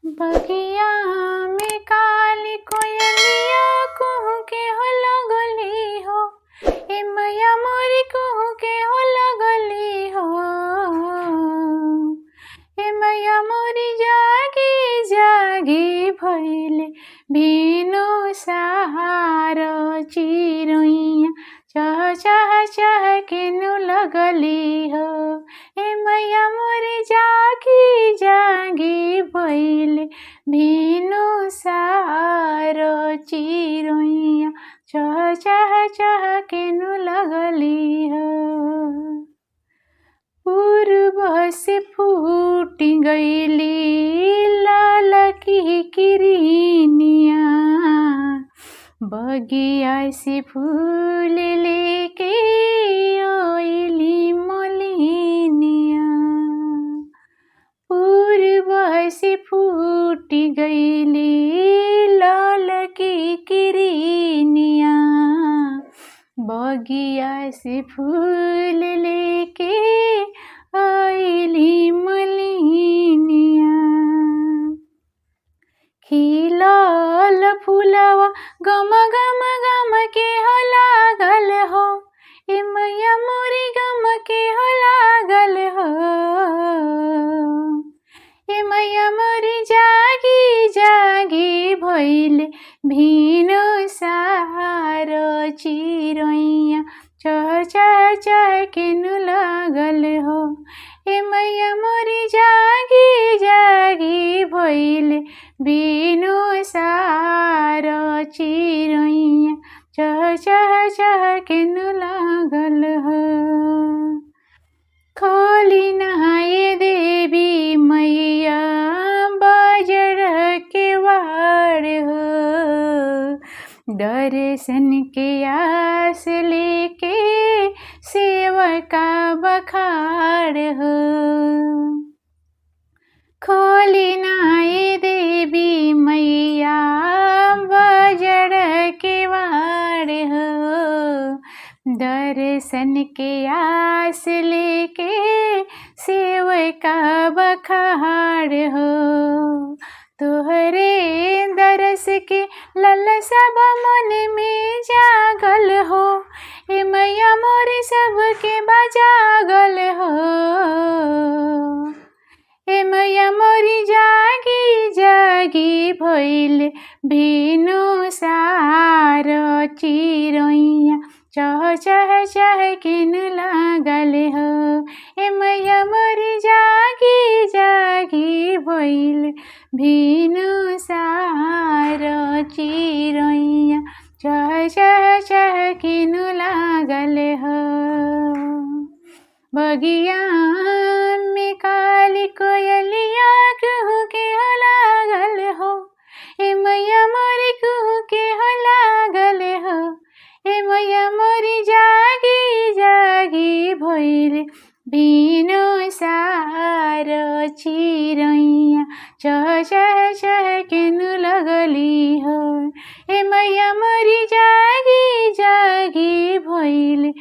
बगिया में काली कोयलिया कुहू के हो लगली हो, ए मैया मोरी कुहू के हो लगली हो। ए मैया मोरी जागी जागी भइले भेनु सहार चिरैया चह चह चह केनु लगली हो। ए मैया मोरी जागी जागी भइले भेनु सहार चिरैया चह चह चह केनु लगली हो। पूर्व से फूट गईली लाल की किरनिया, बगिया से फूल लेके आइली मलिनिया। पूर्व से फूट गईली लाल की किरनिया, बगिया से फूल लेके आइली मलिनिया। खिलल फुलवा गम गम गम के हो लागल हो, ए मैया मोरी गम के हो लागल हो। ए मैया मोरी जागी जागी भइले भेनु सहार चिरैया चह चह चह केनु लागल हो। ए मैया मोरी जागी जागी भइले भेनु सहार चिरैया चह चह चह केनु लागल हो। खोली नहाए देवी मैया बाजर के वाड़ हो, दर्शन के आस लेके सेवका बखाड़ हो। खोली नहाए देवी मैया बाजर के वाड़ हो, दर्शन के आस लेके सेवका बखाड़ हो। तोहरे दरस के ललसा मन में जागल हो, ए मैया मोरी सबके बजागल हो। ए मैया मोरी जागी जागी भइले भेनु सहार चिरैया चह चह चह केनु लागल हो। ए मैया मोरी जागी जागी भइले भेनु सहार चिरैया चह चह चह केनु लागल हो। बगिया में काली कोयलिया कुहू के हो लागल हो, ए मैया मोरी कुहू के हो लागल हो। ए मैया मोरी जागी जागी भइले भेनु सहार चिरैया चह चह चह केनु लगली हो। ए मैया मोरी जागी जागी भइले